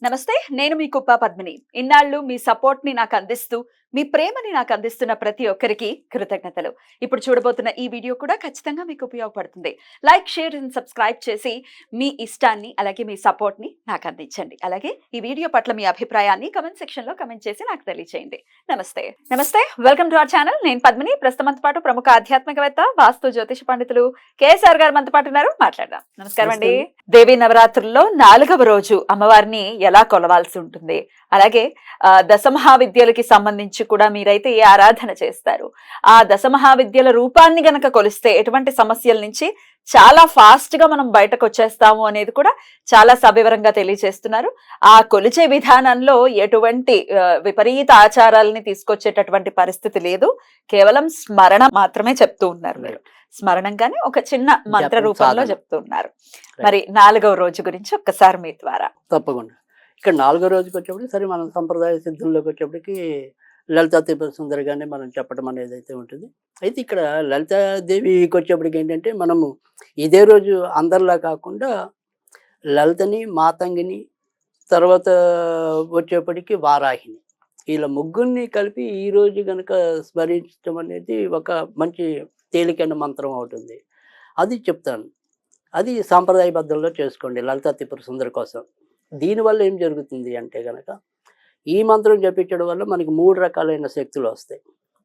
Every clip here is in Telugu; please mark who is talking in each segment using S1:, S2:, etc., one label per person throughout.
S1: నమస్తే, నేను మీ కుప్ప పద్మిని. ఇన్నాళ్ళు మీ సపోర్ట్ ని నాకు అందిస్తూ, మీ ప్రేమని నాకు అందిస్తున్న ప్రతి ఒక్కరికి కృతజ్ఞతలు. ఇప్పుడు చూడబోతున్న ఈ వీడియో కూడా ఖచ్చితంగా మీకు ఉపయోగపడుతుంది. లైక్, షేర్ అండ్ సబ్స్క్రైబ్ చేసి మీ ఇష్టాన్ని అలాగే మీ సపోర్ట్ ని నాకు అందించండి. అలాగే ఈ వీడియో పట్ల మీ అభిప్రాయాన్ని కమెంట్ సెక్షన్ లో కమెంట్ చేసి నాకు తెలియజేయండి. నమస్తే, వెల్కమ్ టు అవర్ ఛానల్. నేను పద్మిని. ప్రస్తుతంతో పాటు ప్రముఖ ఆధ్యాత్మికవేత్త, వాస్తు జ్యోతిష పండితులు కేఎస్ఆర్ గారు మనతో పాటు ఉన్నారు. మాట్లాడదాం. నమస్కారం అండి. దేవీ నవరాత్రుల్లో 4వ రోజు అమ్మవారిని ఎలా కొలవాల్సి ఉంటుంది, అలాగే దశమహావిద్యలకి సంబంధించి కూడా మీరైతే ఏ ఆరాధన చేస్తారు, ఆ దశమహావిద్యల రూపాన్ని గనక కొలిస్తే ఎటువంటి సమస్యల నుంచి చాలా ఫాస్ట్ గా మనం బయటకు వచ్చేస్తాము అనేది కూడా చాలా సవివరంగా తెలియజేస్తున్నారు. ఆ కొలిచే విధానంలో ఎటువంటి విపరీత ఆచారాలని తీసుకొచ్చేటటువంటి పరిస్థితి లేదు. కేవలం స్మరణ మాత్రమే చెప్తూ ఉన్నారు మీరు. స్మరణంగానే ఒక చిన్న మంత్ర రూపంలో చెప్తూ ఉన్నారు. మరి 4వ రోజు గురించి ఒక్కసారి మీ ద్వారా.
S2: తప్పకుండా. ఇక్కడ 4వ రోజుకి వచ్చేప్పటికి సరే మనం సంప్రదాయ సిద్ధంలోకి వచ్చేప్పటికి లలితా త్రిపుర సుందరిగానే మనం చెప్పడం అనేది అయితే ఉంటుంది. అయితే ఇక్కడ లలితాదేవికి వచ్చేప్పటికి ఏంటంటే మనము ఇదే రోజు అందరిలా కాకుండా లలితని, మాతంగిని, తర్వాత వచ్చేప్పటికి వారాహిని, వీళ్ళ ముగ్గురిని కలిపి ఈ రోజు కనుక స్మరించడం అనేది ఒక మంచి తేలికైన మంత్రం అవుతుంది. అది చెప్తాను. అది సాంప్రదాయబద్ధంలో చేసుకోండి లలితా త్రిపుర సుందరి కోసం. దీనివల్ల ఏం జరుగుతుంది అంటే కనుక ఈ మంత్రం జపించడం వల్ల మనకి 3 రకాలైన శక్తులు వస్తాయి.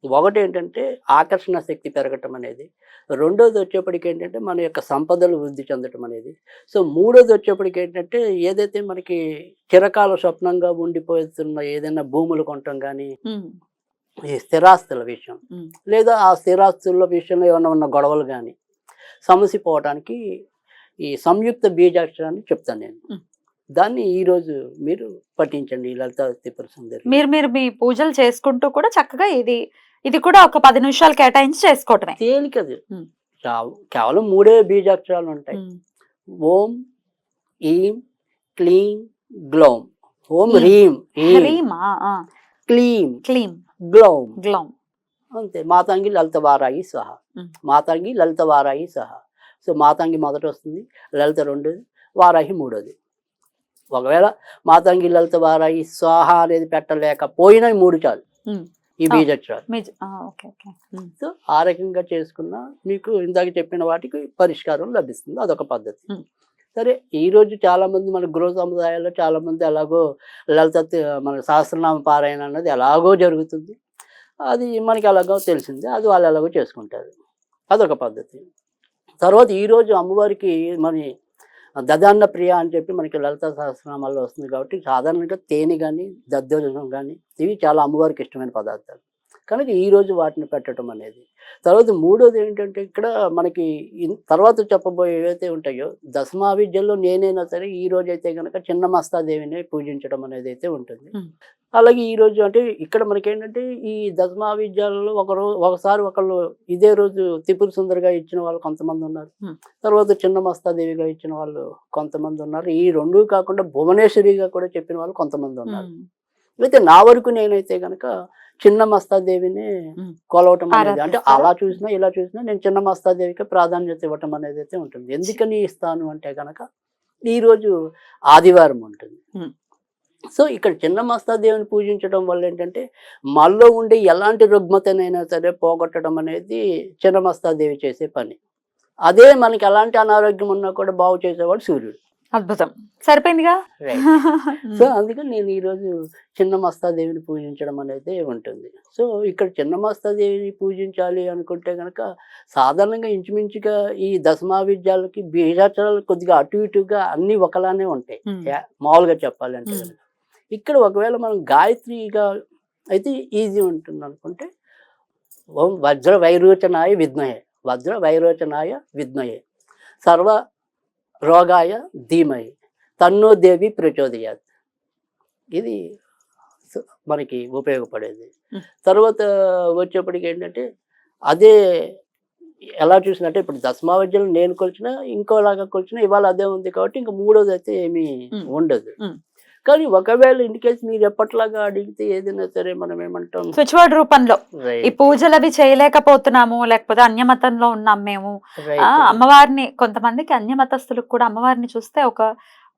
S2: ఒకటి ఏంటంటే ఆకర్షణ శక్తి పెరగటం అనేది, రెండోది వచ్చేప్పటికి ఏంటంటే మన యొక్క సంపదలు వృద్ధి చెందటం అనేది, సో మూడోది వచ్చేప్పటికి ఏంటంటే ఏదైతే మనకి చిరకాల స్వప్నంగా ఉండిపోతున్న ఏదైనా భూములు కొనటం కానీ, ఈ స్థిరాస్తుల విషయం లేదా ఆ స్థిరాస్తుల విషయంలో ఏమైనా ఉన్న గొడవలు కానీ సమసిపోవడానికి ఈ సంయుక్త బీజాక్షరాన్ని చెప్తాను నేను. దాన్ని ఈ రోజు మీరు పఠించండి ఈ లలితా త్రిపుర సుందరి.
S1: మీరు మీ పూజలు చేసుకుంటూ కూడా చక్కగా ఇది కూడా ఒక 10 నిమిషాలు కేటాయించి చేసుకోవటమే.
S2: తేలికది. కేవలం 3 బీజాక్షరాలు ఉంటాయి. ఓం ఈం క్లీం గ్లౌం. ఓం హ్రీం క్లీం
S1: క్లీం
S2: గ్లౌం
S1: గ్లౌం.
S2: అంతే. మాతంగి లలిత వారాయి సహా. మాతంగి లలిత వారాయి సహా. సో మాతంగి మొదట వస్తుంది, లలిత రెండోది, వారాహి మూడోది. ఒకవేళ మాతంగి లలిత వారాయి స్వాహ అనేది పెట్టలేకపోయినా 3 చాలు ఈ బీజాక్షరాలు. సో ఆ రకంగా చేసుకున్న మీకు ఇందాక చెప్పిన వాటికి పరిష్కారం లభిస్తుంది. అదొక పద్ధతి. సరే, ఈరోజు చాలామంది మన గృహ సముదాయాల్లో చాలామంది ఎలాగో లలిత మన సహస్రనామ పారాయణ అన్నది ఎలాగో జరుగుతుంది. అది మనకి ఎలాగో తెలిసింది, అది వాళ్ళు ఎలాగో చేసుకుంటారు. అదొక పద్ధతి. తర్వాత ఈరోజు అమ్మవారికి మరి దదాన్న ప్రియ అని చెప్పి మనకి లలిత సహస్రనామాల్లో వస్తుంది కాబట్టి సాధారణంగా తేనె కానీ దద్దోజనం కానీ ఇవి చాలా అమ్మవారికి ఇష్టమైన పదార్థాలు కనుక ఈరోజు వాటిని పెట్టడం అనేది. తర్వాత మూడోది ఏంటంటే ఇక్కడ మనకి తర్వాత చెప్పబోయే ఏవైతే ఉంటాయో దశమహావిద్యల్లో నేనైనా సరే ఈ రోజు అయితే కనుక చిన్నమస్తాదేవిని పూజించడం అనేది అయితే ఉంటుంది. అలాగే ఈ రోజు అంటే ఇక్కడ మనకి ఏంటంటే ఈ దశమహావిద్యాలలో ఒకసారి ఒకళ్ళు ఇదే రోజు త్రిపుర సుందరిగా ఇచ్చిన వాళ్ళు కొంతమంది ఉన్నారు, తర్వాత చిన్నమస్తాదేవిగా ఇచ్చిన వాళ్ళు కొంతమంది ఉన్నారు. ఈ 2 కాకుండా భువనేశ్వరిగా కూడా చెప్పిన వాళ్ళు కొంతమంది ఉన్నారు. అయితే నా వరకు నేనైతే కనుక చిన్నమస్తాదేవిని కొలవటం అనేది, అంటే అలా చూసినా ఇలా చూసినా నేను చిన్నమస్తాదేవికి ప్రాధాన్యత ఇవ్వటం అనేది అయితే ఉంటుంది. ఎందుకని ఇస్తాను అంటే కనుక ఈరోజు ఆదివారం ఉంటుంది. సో ఇక్కడ చిన్నమస్తాదేవిని పూజించడం వల్ల ఏంటంటే మనలో ఉండే ఎలాంటి రుగ్మతనైనా సరే పోగొట్టడం అనేది చిన్నమస్తాదేవి చేసే పని. అదే మనకి ఎలాంటి అనారోగ్యం ఉన్నా కూడా బాగు చేసేవాడు సూర్యుడు.
S1: అద్భుతం, సరిపోయిందిగా.
S2: సో అందుకని నేను ఈరోజు చిన్నమస్తాదేవిని పూజించడం అనేది ఉంటుంది. సో ఇక్కడ చిన్నమస్తాదేవిని పూజించాలి అనుకుంటే కనుక సాధారణంగా ఇంచుమించుగా ఈ దశమహావిద్యాలకి బీజాక్షరాలు కొద్దిగా అటు ఇటుగా అన్ని ఒకలానే ఉంటాయి మామూలుగా చెప్పాలంటే కనుక. ఇక్కడ ఒకవేళ మనం గాయత్రిగా అయితే ఈజీ ఉంటుంది అనుకుంటే ఓం వజ్ర వైరోచనాయ విద్మహే, వజ్ర వైరోచనాయ విద్మహే, సర్వ రోగాయ ధీమహి తన్నో దేవి ప్రచోదయాత్. ఇది మనకి ఉపయోగపడేది. తర్వాత వచ్చేప్పటికి ఏంటంటే అదే ఎలా చూసినట్టే ఇప్పుడు దశమహావిద్యలు నేను కొలిచినా ఇంకోలాగా కొలిచినా ఇవాళ అదే ఉంది కాబట్టి ఇంకా మూడోది అయితే ఏమీ ఉండదు. కానీ ఒకవేళ ఇన్ కేసు మీరు ఎప్పట్లాగా అడిగితే ఏదైనా సరే మనం ఏమంటాం
S1: స్విచ్ వర్డ్ రూపంలో ఈ పూజలు అవి చేయలేకపోతున్నాము, లేకపోతే అన్యమతంలో ఉన్నాం మేము, అమ్మవారిని కొంతమందికి అన్యమతస్తులకు కూడా అమ్మవారిని చూస్తే ఒక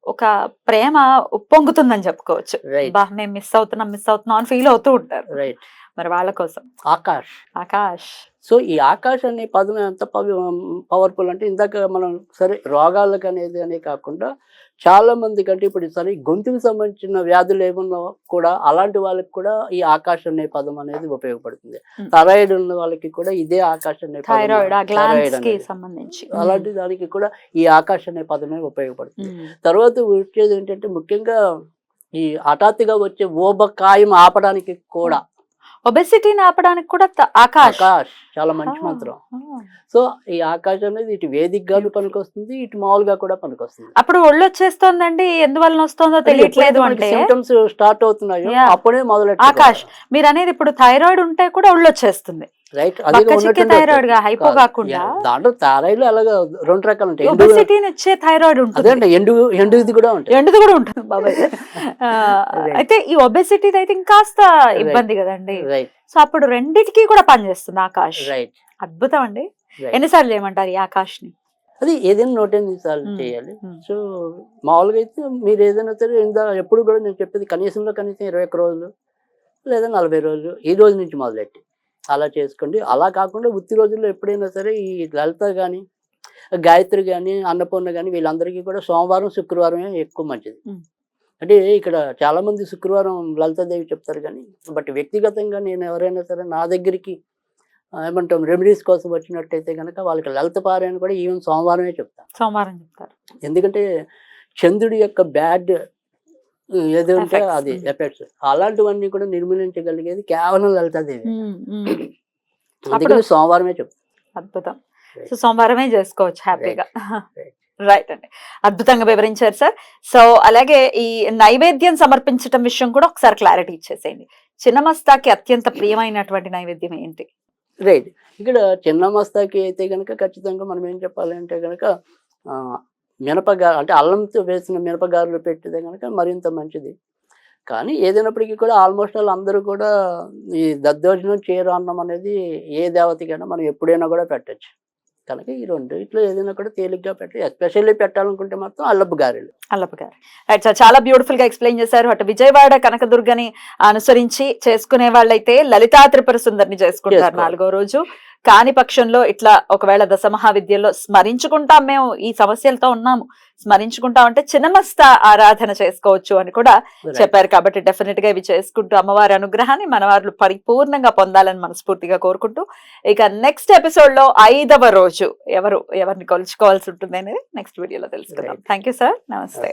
S1: ఒక ప్రేమ ఉప్పొంగుతుందని చెప్పుకోవచ్చు.
S2: రైట్
S1: బా మేము మిస్ అవుతున్నాం అని ఫీల్ అవుతూ ఉంటారు.
S2: రైట్.
S1: మరి వాళ్ళ కోసం
S2: ఆకాష్.
S1: ఆకాష్.
S2: సో ఈ ఆకాష్ అనే పదం ఎంత పవర్ఫుల్ అంటే ఇందాక మనం సరే రోగాలకు అనేది అనే కాకుండా చాలా మందికి అంటే ఇప్పుడు సరే గొంతుకు సంబంధించిన వ్యాధులు ఏమన్నా కూడా అలాంటి వాళ్ళకి కూడా ఈ ఆకాష్ అనే పదం అనేది ఉపయోగపడుతుంది. థైరాయిడ్ ఉన్న వాళ్ళకి కూడా ఇదే ఆకాష్ అనే పదం,
S1: థైరాయిడ్
S2: థైరాయిడ్
S1: కి
S2: అనేది
S1: సంబంధించి
S2: అలాంటి దానికి కూడా ఈ ఆకాష్ అనే పదమే ఉపయోగపడుతుంది. తర్వాత వచ్చేది ఏంటంటే ముఖ్యంగా ఈ హఠాత్తుగా వచ్చే ఊబకాయం ఆపడానికి కూడా
S1: ఒబెసిటీని ఆపడానికి కూడా ఆకాష్.
S2: ఆకాష్ చాలా మంచి మంత్రం. సో ఈ ఆకాశం అనేది ఇటు వేదికగాను పనికొస్తుంది, ఇటు మామూలుగా కూడా పనికొస్తుంది.
S1: అప్పుడు ఒళ్ళు వచ్చేస్తోందండి, ఎందువల్ల వస్తుందో తెలియట్లేదు అంటే
S2: సిమ్టమ్స్ స్టార్ట్ అవుతున్నాయో
S1: Yeah.
S2: అప్పుడే మొదలు
S1: ఆకాష్. మీరు అనేది ఇప్పుడు థైరాయిడ్ ఉంటే కూడా ఒళ్ళు వచ్చేస్తుంది.
S2: రైట్.
S1: థైరాయిడ్ గా హైపో కాకుండా
S2: దాంట్లో థైరాయిడ్ అలాగా 2 రకాలు ఉంటాయి.
S1: ఒబెసిటీని ఇచ్చే థైరాయిడ్ ఉంటుంది,
S2: అదే ఎండుది కూడా ఉంటుంది.
S1: ఎండుది కూడా ఉంటుంది బాబాయ్. అయితే ఈ ఒబెసిటీ అయితే ఇంకాస్త ఇబ్బంది కదండి.
S2: రైట్
S1: సో అప్పుడు రెండిటికి కూడా పనిచేస్తుంది ఆకాష్.
S2: రైట్.
S1: అద్భుతం అండి.
S2: Right.
S1: ఎన్నిసార్లు చేయమంటారు ఈ ఆకాష్ ని?
S2: అది ఏదైనా 108 సార్లు చేయాలి. సో మామూలుగా అయితే మీరు ఏదైనా సరే ఎప్పుడు కూడా నేను చెప్పేది కనీసం 21 రోజులు లేదా 40 రోజులు ఈ రోజు నుంచి మొదలెట్టి అలా చేసుకోండి. అలా కాకుండా ఉత్తి రోజుల్లో ఎప్పుడైనా సరే ఈ లలిత కానీ గాయత్రి కానీ అన్నపూర్ణ కానీ వీళ్ళందరికీ కూడా సోమవారం శుక్రవారమే ఎక్కువ మంచిది. అంటే ఇక్కడ చాలా మంది శుక్రవారం లలితాదేవి చెప్తారు కానీ బట్ వ్యక్తిగతంగా నేను ఎవరైనా సరే నా దగ్గరికి ఏమంటాం రెమెడీస్ కోసం వచ్చినట్టయితే కనుక వాళ్ళకి లలిత పారాయణ కూడా ఈవెన్ సోమవారమే చెప్తాను.
S1: సోమవారం చెప్తారు.
S2: ఎందుకంటే చంద్రుడి యొక్క బ్యాడ్ ఏదంటే అది ఎఫెక్ట్స్ అలాంటివన్నీ కూడా నిర్మూలించగలిగేది కేవలం లలితాదేవి. అందుకని సోమవారమే చెప్తాను.
S1: అద్భుతం. సో సోమవారమే చేసుకోవచ్చు హ్యాపీగా. రైట్ అండి, అద్భుతంగా వివరించారు సార్. సో అలాగే ఈ నైవేద్యం సమర్పించడం విషయం కూడా ఒకసారి క్లారిటీ ఇచ్చేసేయండి. చిన్నమస్తాకి అత్యంత ప్రియమైనటువంటి నైవేద్యం ఏంటి?
S2: రైట్. ఇక్కడ చిన్న మస్తాకి అయితే కనుక ఖచ్చితంగా మనం ఏం చెప్పాలంటే కనుక మినపగారు అంటే అల్లంతో వేసిన మినపగారులు పెట్టితే కనుక మరింత మంచిది. కానీ ఏదైనప్పటికీ కూడా ఆల్మోస్ట్ ఆల్ అందరూ కూడా ఈ దద్దోజనం చీరాన్నం అనేది ఏ దేవతకైనా మనం ఎప్పుడైనా కూడా పెట్టచ్చు. కనుక ఈ రెండిట్లో ఏదైనా కూడా తేలిగ్గా పెట్టాలి. ఎస్పెషల్లీ పెట్టాలనుకుంటే మాత్రం అల్లపు గారెలు.
S1: రైట్ సార్, చాలా బ్యూటిఫుల్ గా ఎక్స్ప్లెయిన్ చేశారు. అటు విజయవాడ కనకదుర్గని అనుసరించి చేసుకునే వాళ్ళైతే లలితా త్రిపుర సుందరిని చేసుకుంటారు 4వ రోజు. కాని పక్షంలో ఇట్లా ఒకవేళ దశమహావిద్యలో స్మరించుకుంటాం, మేము ఈ సమస్యలతో ఉన్నాము, స్మరించుకుంటాం అంటే చిన్నమస్త ఆరాధన చేసుకోవచ్చు అని కూడా చెప్పారు. కాబట్టి డెఫినెట్ గా ఇవి చేసుకుంటూ అమ్మవారి అనుగ్రహాన్ని మనవారు పరిపూర్ణంగా పొందాలని మనస్ఫూర్తిగా కోరుకుంటూ ఇక నెక్స్ట్ ఎపిసోడ్ లో 5వ రోజు ఎవరిని కొలుచుకోవాల్సి ఉంటుంది అనేది నెక్స్ట్ వీడియోలో తెలుసుకుందాం. థ్యాంక్ యూ సార్, నమస్తే.